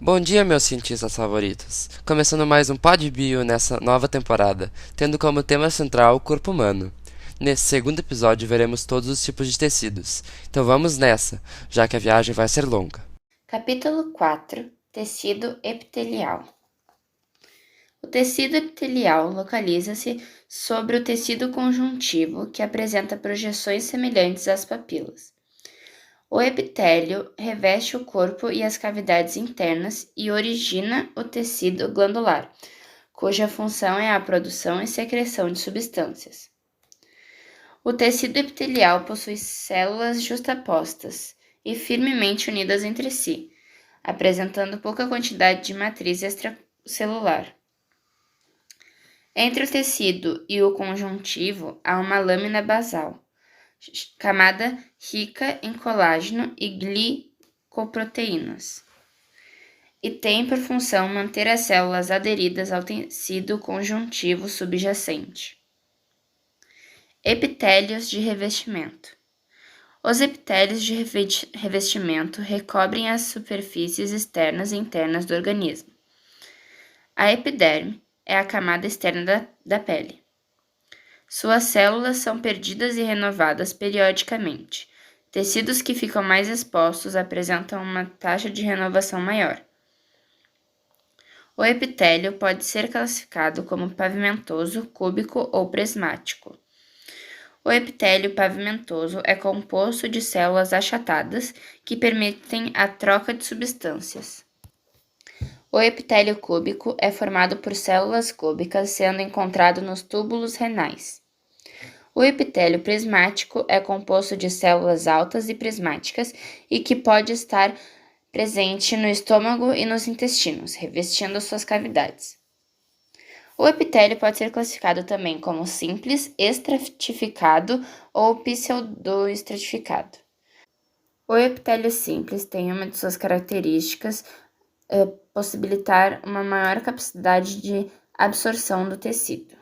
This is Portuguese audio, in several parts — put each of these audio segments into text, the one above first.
Bom dia, meus cientistas favoritos! Começando mais um Pod Bio nessa nova temporada, tendo como tema central o corpo humano. Nesse segundo episódio veremos todos os tipos de tecidos, então vamos nessa, já que a viagem vai ser longa. Capítulo 4 Tecido epitelial. O tecido epitelial localiza-se sobre o tecido conjuntivo, que apresenta projeções semelhantes às papilas. O epitélio reveste o corpo e as cavidades internas e origina o tecido glandular, cuja função é a produção e secreção de substâncias. O tecido epitelial possui células justapostas e firmemente unidas entre si, apresentando pouca quantidade de matriz extracelular. Entre o tecido e o conjuntivo há uma lâmina basal, camada rica em colágeno e glicoproteínas, e tem por função manter as células aderidas ao tecido conjuntivo subjacente. Epitélios de revestimento. Os epitélios de revestimento recobrem as superfícies externas e internas do organismo. A epiderme é a camada externa da pele. Suas células são perdidas e renovadas periodicamente. Tecidos que ficam mais expostos apresentam uma taxa de renovação maior. O epitélio pode ser classificado como pavimentoso, cúbico ou prismático. O epitélio pavimentoso é composto de células achatadas que permitem a troca de substâncias. O epitélio cúbico é formado por células cúbicas, sendo encontrado nos túbulos renais. O epitélio prismático é composto de células altas e prismáticas e que pode estar presente no estômago e nos intestinos, revestindo suas cavidades. O epitélio pode ser classificado também como simples, estratificado ou pseudoestratificado. O epitélio simples tem uma de suas características possibilitar uma maior capacidade de absorção do tecido.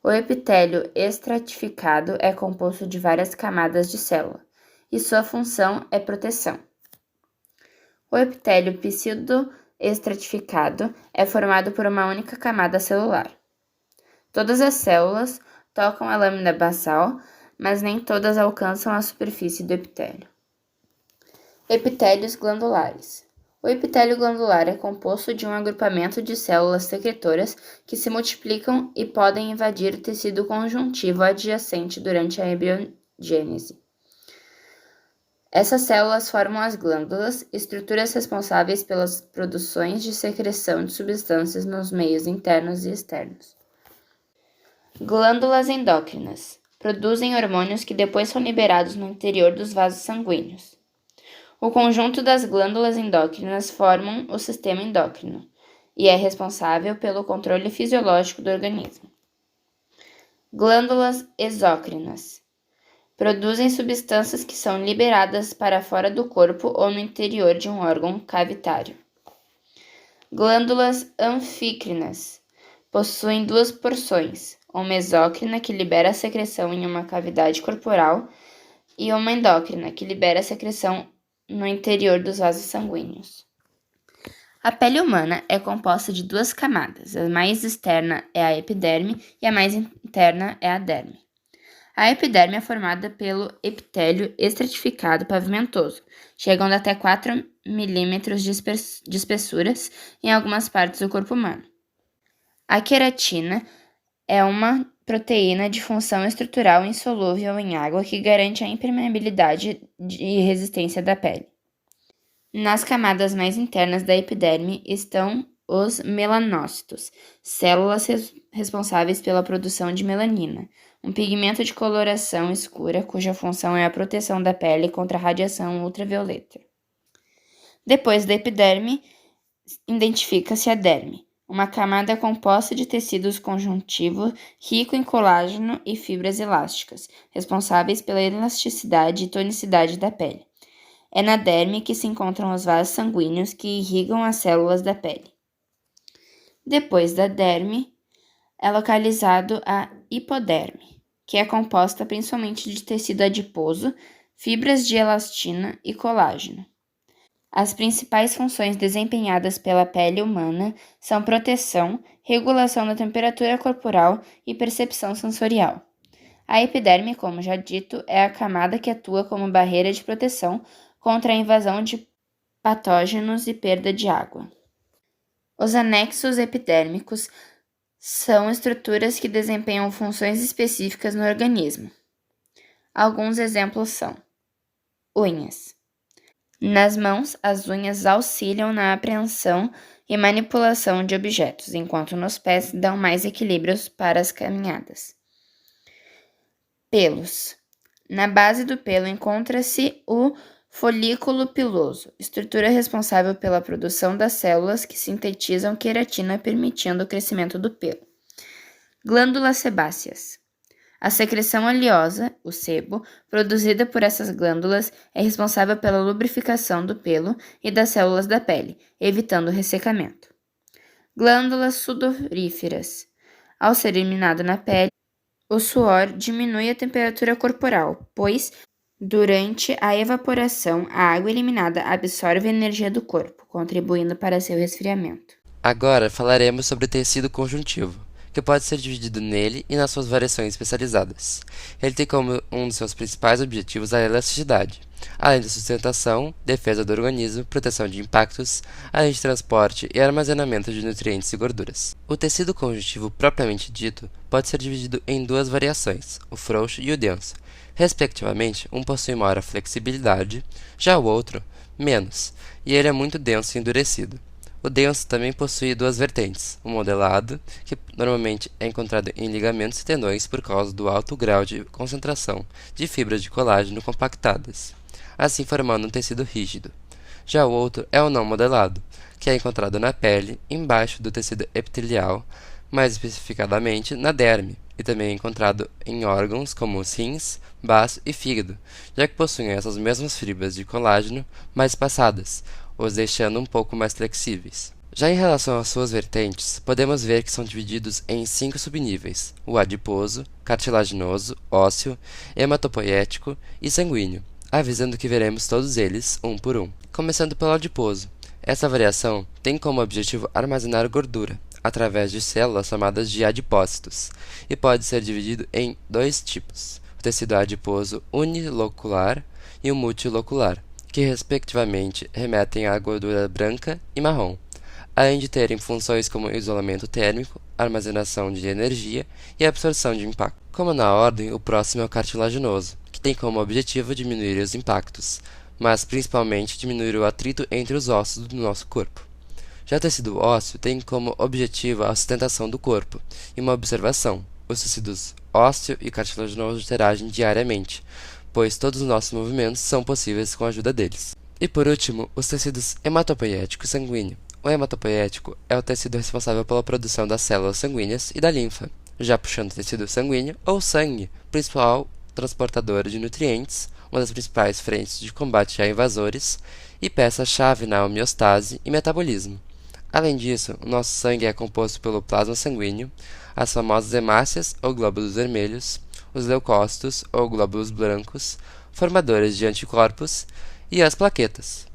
O epitélio estratificado é composto de várias camadas de célula, e sua função é proteção. O epitélio pseudoestratificado é formado por uma única camada celular. Todas as células tocam a lâmina basal, mas nem todas alcançam a superfície do epitélio. Epitélios glandulares. O epitélio glandular é composto de um agrupamento de células secretoras que se multiplicam e podem invadir o tecido conjuntivo adjacente durante a embriogênese. Essas células formam as glândulas, estruturas responsáveis pelas produções de secreção de substâncias nos meios internos e externos. Glândulas endócrinas. Produzem hormônios que depois são liberados no interior dos vasos sanguíneos. O conjunto das glândulas endócrinas formam o sistema endócrino e é responsável pelo controle fisiológico do organismo. Glândulas exócrinas. Produzem substâncias que são liberadas para fora do corpo ou no interior de um órgão cavitário. Glândulas anfícrinas. Possuem duas porções, uma exócrina que libera a secreção em uma cavidade corporal e uma endócrina que libera a secreção no interior dos vasos sanguíneos. A pele humana é composta de duas camadas, a mais externa é a epiderme e a mais interna é a derme. A epiderme é formada pelo epitélio estratificado pavimentoso, chegando até 4 milímetros de espessuras em algumas partes do corpo humano. A queratina é uma proteína de função estrutural insolúvel em água que garante a impermeabilidade e resistência da pele. Nas camadas mais internas da epiderme estão os melanócitos, células responsáveis pela produção de melanina, um pigmento de coloração escura cuja função é a proteção da pele contra a radiação ultravioleta. Depois da epiderme, identifica-se a derme, uma camada composta de tecidos conjuntivos rico em colágeno e fibras elásticas, responsáveis pela elasticidade e tonicidade da pele. É na derme que se encontram os vasos sanguíneos que irrigam as células da pele. Depois da derme, é localizado a hipoderme, que é composta principalmente de tecido adiposo, fibras de elastina e colágeno. As principais funções desempenhadas pela pele humana são proteção, regulação da temperatura corporal e percepção sensorial. A epiderme, como já dito, é a camada que atua como barreira de proteção contra a invasão de patógenos e perda de água. Os anexos epidérmicos são estruturas que desempenham funções específicas no organismo. Alguns exemplos são: unhas. Nas mãos, as unhas auxiliam na apreensão e manipulação de objetos, enquanto nos pés dão mais equilíbrio para as caminhadas. Pelos. Na base do pelo encontra-se o folículo piloso, estrutura responsável pela produção das células que sintetizam queratina, permitindo o crescimento do pelo. Glândulas sebáceas. A secreção oleosa, o sebo, produzida por essas glândulas é responsável pela lubrificação do pelo e das células da pele, evitando o ressecamento. Glândulas sudoríferas. Ao ser eliminado na pele, o suor diminui a temperatura corporal, pois, durante a evaporação, a água eliminada absorve a energia do corpo, contribuindo para seu resfriamento. Agora falaremos sobre o tecido conjuntivo, que pode ser dividido nele e nas suas variações especializadas. Ele tem como um dos seus principais objetivos a elasticidade, além da sustentação, defesa do organismo, proteção de impactos, além de transporte e armazenamento de nutrientes e gorduras. O tecido conjuntivo propriamente dito pode ser dividido em duas variações, o frouxo e o denso. Respectivamente, um possui maior flexibilidade, já o outro, menos, e ele é muito denso e endurecido. O denso também possui duas vertentes, o modelado, que normalmente é encontrado em ligamentos e tendões por causa do alto grau de concentração de fibras de colágeno compactadas, assim formando um tecido rígido. Já o outro é o não modelado, que é encontrado na pele, embaixo do tecido epitelial, mais especificadamente na derme, e também é encontrado em órgãos como os rins, baço e fígado, já que possuem essas mesmas fibras de colágeno mais espaçadas, os deixando um pouco mais flexíveis. Já em relação às suas vertentes, podemos ver que são divididos em 5 subníveis: o adiposo, cartilaginoso, ósseo, hematopoético e sanguíneo, avisando que veremos todos eles um por um. Começando pelo adiposo. Essa variação tem como objetivo armazenar gordura, através de células chamadas de adipócitos, e pode ser dividido em dois tipos: o tecido adiposo unilocular e o multilocular, que respectivamente remetem à gordura branca e marrom, além de terem funções como isolamento térmico, armazenação de energia e absorção de impacto. Como na ordem, o próximo é o cartilaginoso, que tem como objetivo diminuir os impactos, mas principalmente diminuir o atrito entre os ossos do nosso corpo. Já o tecido ósseo tem como objetivo a sustentação do corpo, e uma observação: os tecidos ósseo e cartilaginoso interagem diariamente, pois todos os nossos movimentos são possíveis com a ajuda deles. E por último, os tecidos hematopoético e sanguíneo. O hematopoético é o tecido responsável pela produção das células sanguíneas e da linfa. Já puxando o tecido sanguíneo, ou sangue, principal transportador de nutrientes, uma das principais frentes de combate a invasores e peça-chave na homeostase e metabolismo. Além disso, o nosso sangue é composto pelo plasma sanguíneo, as famosas hemácias ou glóbulos vermelhos, os leucócitos ou glóbulos brancos, formadores de anticorpos, e as plaquetas.